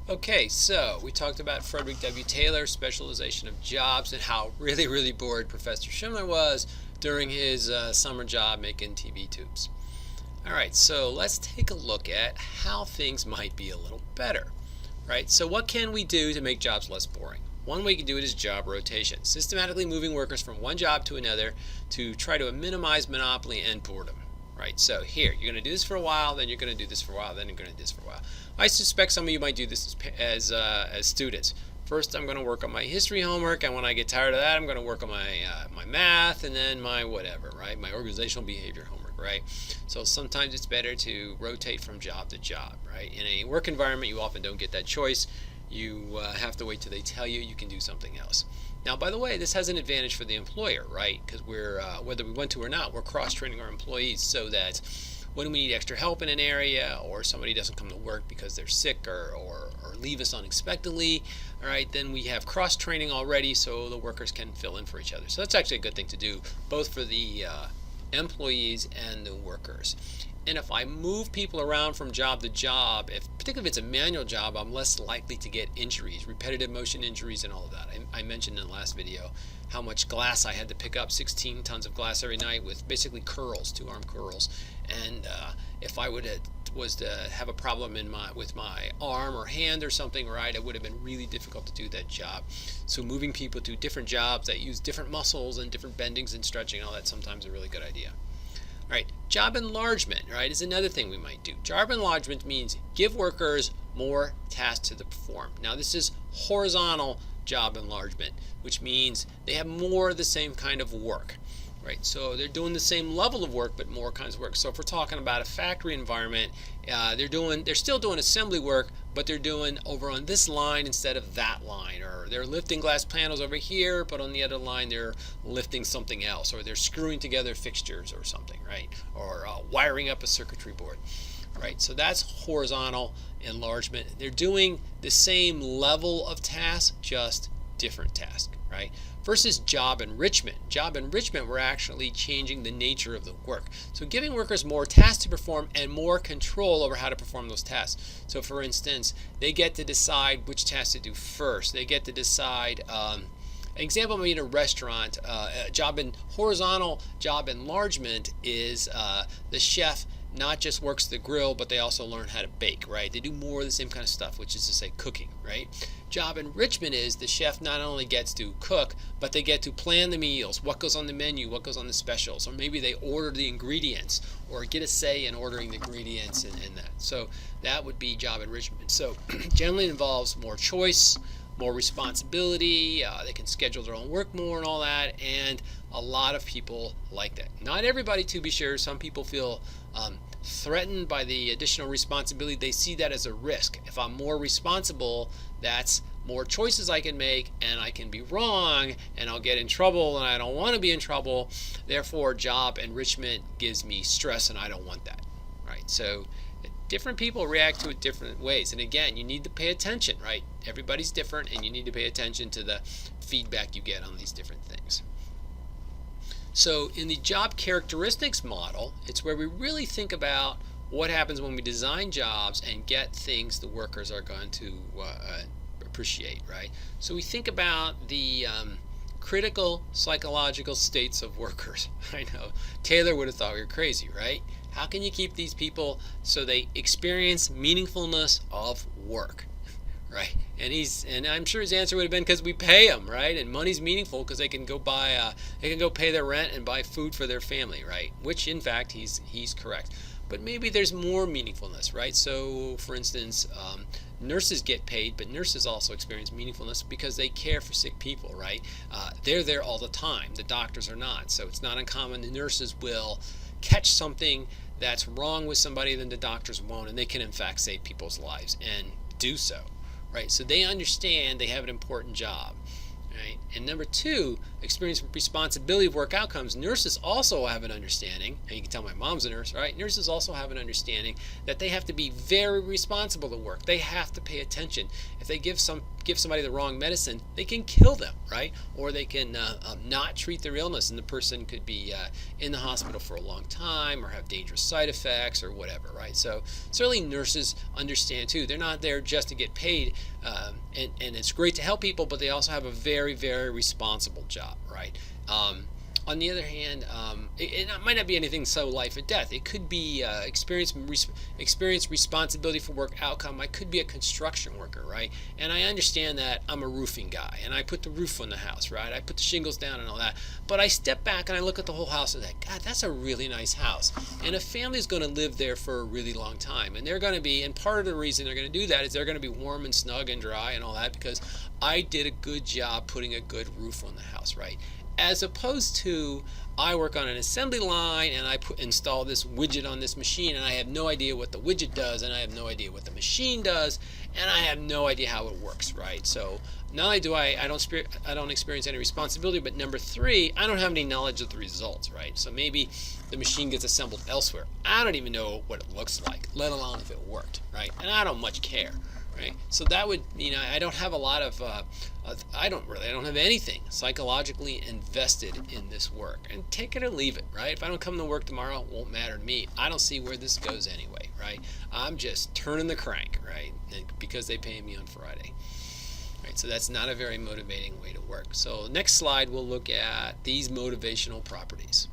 Okay, so we talked about Frederick W. Taylor's specialization of jobs and how really bored Professor Schindler was during his summer job making TV tubes. All right, so let's take a look at how things might be a little better, right? So what can we do to make jobs less boring? One way you can do it is job rotation, systematically moving workers from one job to another to try to minimize monopoly and boredom. Right, so here, you're going to do this for a while, then you're going to do this for a while, then you're going to do this for a while. I suspect some of you might do this as students. First, I'm going to work on my history homework, and when I get tired of that, I'm going to work on my math, and then my whatever, right? My organizational behavior homework, right? So sometimes it's better to rotate from job to job, right? In a work environment, you often don't get that choice. You have to wait till they tell you can do something else. Now, by the way, this has an advantage for the employer, right? Because we're whether we want to or not, we're cross-training our employees so that when we need extra help in an area or somebody doesn't come to work because they're sick or leave us unexpectedly, all right, then we have cross-training already so the workers can fill in for each other. So that's actually a good thing to do, both for the employees and the workers. And if I move people around from job to job, particularly if it's a manual job, I'm less likely to get injuries, repetitive motion injuries and all of that. I mentioned in the last video how much glass I had to pick up, 16 tons of glass every night with basically curls, two-arm curls. And if I was to have a problem with my arm or hand or something, right, it would have been really difficult to do that job. So moving people to different jobs that use different muscles and different bendings and stretching and all that sometimes a really good idea. All right, job enlargement, right, is another thing we might do. Job enlargement means give workers more tasks to perform. Now, this is horizontal job enlargement, which means they have more of the same kind of work, right? So they're doing the same level of work, but more kinds of work. So if we're talking about a factory environment, they're still doing assembly work, but they're doing over on this line instead of that line, or they're lifting glass panels over here, but on the other line they're lifting something else, or they're screwing together fixtures or something, right? Or wiring up a circuitry board, right? So that's horizontal enlargement. They're doing the same level of task, just different task, right? Versus job enrichment. Job enrichment, we're actually changing the nature of the work. So giving workers more tasks to perform and more control over how to perform those tasks. So for instance, they get to decide which tasks to do first. They get to decide, an example maybe in a restaurant, horizontal job enlargement is the chef not just works the grill, but they also learn how to bake, right? They do more of the same kind of stuff, which is to say cooking, right? Job enrichment is the chef not only gets to cook, but they get to plan the meals, what goes on the menu, what goes on the specials, or maybe they order the ingredients or get a say in ordering the ingredients and that. So that would be job enrichment. So generally it involves more choice, more responsibility, they can schedule their own work more and all that, and a lot of people like that. Not everybody, to be sure. Some people feel threatened by the additional responsibility. They see that as a risk. If I'm more responsible, that's more choices I can make, and I can be wrong, and I'll get in trouble, and I don't want to be in trouble. Therefore, job enrichment gives me stress, and I don't want that. Right? So different people react to it different ways. And again, you need to pay attention, right? Everybody's different, and you need to pay attention to the feedback you get on these different things. So in the job characteristics model, it's where we really think about what happens when we design jobs and get things the workers are going to appreciate, right? So we think about the critical psychological states of workers. I know Taylor would have thought we were crazy, right? How can you keep these people so they experience meaningfulness of work? Right, and I'm sure his answer would have been because we pay them, right? And money's meaningful because they can go pay their rent and buy food for their family, right? Which in fact he's correct. But maybe there's more meaningfulness, right? So for instance, nurses get paid, but nurses also experience meaningfulness because they care for sick people, right? They're there all the time. The doctors are not, so it's not uncommon. The nurses will catch something that's wrong with somebody, then the doctors won't, and they can in fact save people's lives and do so. Right, so they understand they have an important job, right? And number two, experience responsibility of work outcomes, nurses also have an understanding, and you can tell my mom's a nurse, right? Nurses also have an understanding that they have to be very responsible at work. They have to pay attention. If they give somebody the wrong medicine, they can kill them, right? Or they can not treat their illness, and the person could be in the hospital for a long time or have dangerous side effects or whatever, right? So certainly nurses understand too. They're not there just to get paid, and it's great to help people, but they also have a very, very responsible job, right? On the other hand, it might not be anything so life or death. It could be experience responsibility for work outcome. I could be a construction worker, right? And I understand that I'm a roofing guy, and I put the roof on the house, right? I put the shingles down and all that. But I step back and I look at the whole house and think, God, that's a really nice house. And a family's going to live there for a really long time. And they're going to be, and part of the reason they're going to do that is they're going to be warm and snug and dry and all that because I did a good job putting a good roof on the house, right? As opposed to I work on an assembly line and I install this widget on this machine and I have no idea what the widget does and I have no idea what the machine does and I have no idea how it works, right? So not only do I don't experience any responsibility, but number three, I don't have any knowledge of the results, right? So maybe the machine gets assembled elsewhere. I don't even know what it looks like, let alone if it worked, right? And I don't much care. Right? So that would, I don't have a lot of, I don't have anything psychologically invested in this work. And take it or leave it, right? If I don't come to work tomorrow, it won't matter to me. I don't see where this goes anyway, right? I'm just turning the crank, right? Because they pay me on Friday. Right? So that's not a very motivating way to work. So next slide, we'll look at these motivational properties.